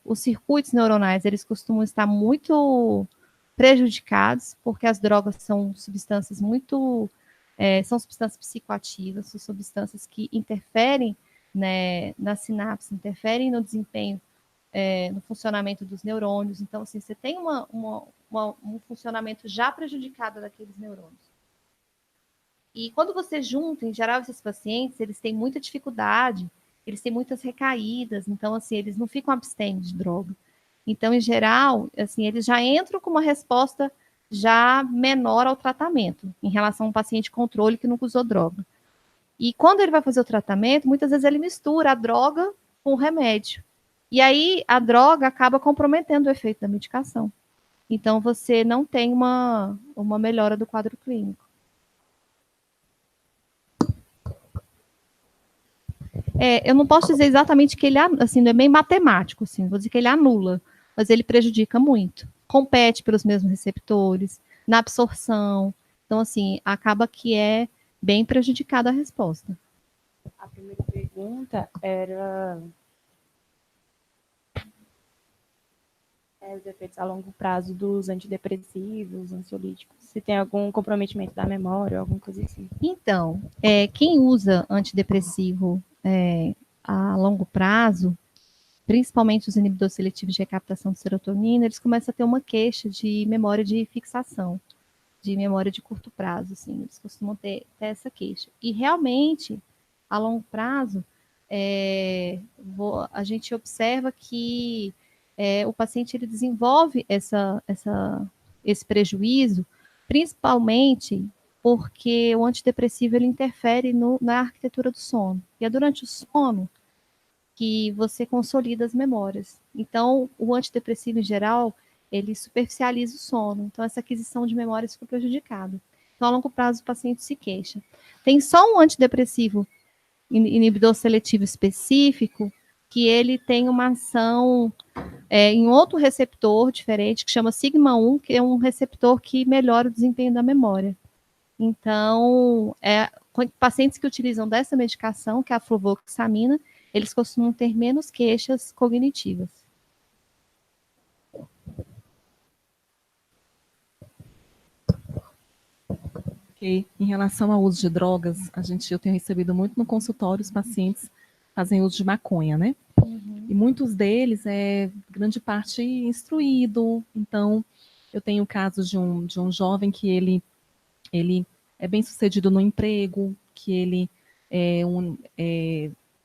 os circuitos neuronais, eles costumam estar muito prejudicados, porque as drogas são substâncias são substâncias psicoativas, são substâncias que interferem, né, na sinapse, interferem no desempenho, no funcionamento dos neurônios. Então, assim, você tem um funcionamento já prejudicado daqueles neurônios. E quando você junta, em geral, esses pacientes, eles têm muita dificuldade, eles têm muitas recaídas, então, assim, eles não ficam abstêmios de droga. Então, em geral, assim, eles já entram com uma resposta já menor ao tratamento, em relação a um paciente controle que nunca usou droga. E quando ele vai fazer o tratamento, muitas vezes ele mistura a droga com o remédio. E aí, a droga acaba comprometendo o efeito da medicação. Então, você não tem uma melhora do quadro clínico. Eu não posso dizer exatamente que ele, assim, não é bem matemático, assim, vou dizer que ele anula, mas ele prejudica muito. Compete pelos mesmos receptores, na absorção. Então, assim, acaba que é bem prejudicada a resposta. A primeira pergunta era os efeitos a longo prazo dos antidepressivos, ansiolíticos, se tem algum comprometimento da memória, alguma coisa assim. Então, quem usa antidepressivo a longo prazo, principalmente os inibidores seletivos de recaptação de serotonina, eles começam a ter uma queixa de memória de fixação, de memória de curto prazo, assim, eles costumam ter essa queixa. E realmente, a longo prazo, a gente observa que o paciente ele desenvolve esse prejuízo, principalmente porque o antidepressivo ele interfere na arquitetura do sono. E é durante o sono que você consolida as memórias. Então, o antidepressivo, em geral, ele superficializa o sono. Então, essa aquisição de memórias fica prejudicada. Então, a longo prazo, o paciente se queixa. Tem só um antidepressivo inibidor seletivo específico que ele tem uma ação em outro receptor diferente, que chama sigma-1, que é um receptor que melhora o desempenho da memória. Então, pacientes que utilizam dessa medicação, que é a fluvoxamina, eles costumam ter menos queixas cognitivas. Em relação ao uso de drogas, eu tenho recebido muito no consultório, os pacientes fazem uso de maconha, né? Uhum. E muitos deles grande parte instruído. Então, eu tenho casos de um jovem que ele é bem sucedido no emprego, que ele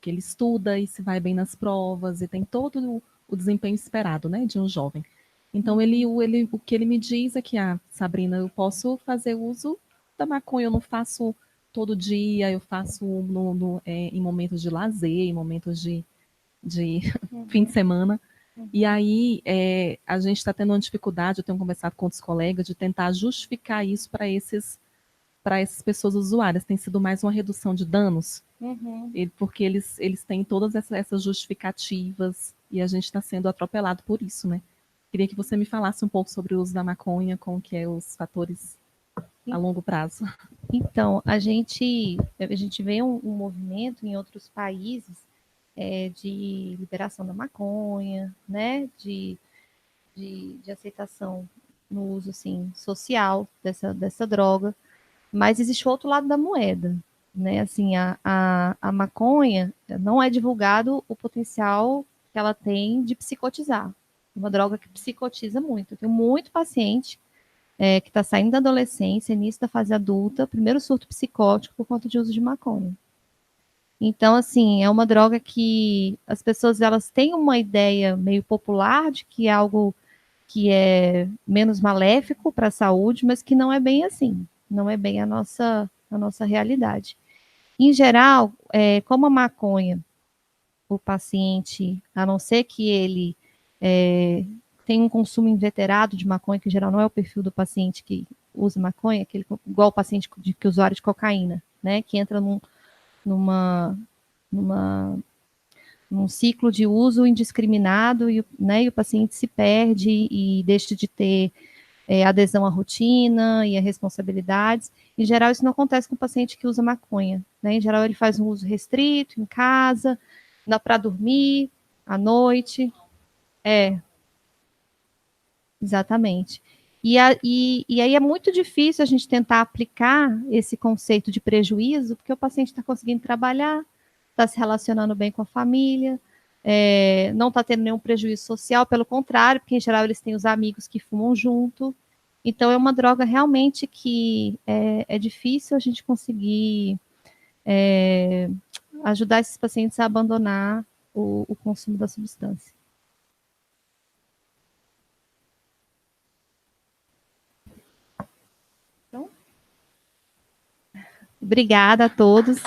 que ele estuda e se vai bem nas provas e tem todo o desempenho esperado, né, de um jovem. Então, o que ele me diz é que, Sabrina, eu posso fazer uso da maconha, eu não faço todo dia, eu faço em momentos de lazer, em momentos de fim de semana. Uhum. E aí, a gente está tendo uma dificuldade, eu tenho conversado com outros colegas, de tentar justificar isso para essas pessoas usuárias. Tem sido mais uma redução de danos, porque eles têm todas essas justificativas e a gente está sendo atropelado por isso, né? Queria que você me falasse um pouco sobre o uso da maconha, como que é os fatores a longo prazo. Então, a gente vê um movimento em outros países de liberação da maconha, né? De aceitação no uso assim, social dessa droga. Mas existe o outro lado da moeda, né? Assim, a maconha não é divulgado o potencial que ela tem de psicotizar. Uma droga que psicotiza muito. Eu tenho muito paciente que está saindo da adolescência, início da fase adulta, primeiro surto psicótico por conta de uso de maconha. Então, assim, é uma droga que as pessoas elas têm uma ideia meio popular de que é algo que é menos maléfico para a saúde, mas que não é bem assim. Não é bem a nossa realidade. Em geral, como a maconha, o paciente, a não ser que ele tem um consumo inveterado de maconha, que em geral não é o perfil do paciente que usa maconha, igual o paciente que usuário de cocaína, né, que entra num ciclo de uso indiscriminado e o paciente se perde e deixa de ter adesão à rotina e a responsabilidades. Em geral, isso não acontece com o paciente que usa maconha, né? Em geral, ele faz um uso restrito em casa, dá para dormir à noite. Exatamente. E aí é muito difícil a gente tentar aplicar esse conceito de prejuízo, porque o paciente está conseguindo trabalhar, está se relacionando bem com a família, não está tendo nenhum prejuízo social, pelo contrário, porque em geral eles têm os amigos que fumam junto. Então é uma droga realmente que é difícil a gente conseguir ajudar esses pacientes a abandonar o consumo da substância. Obrigada a todos.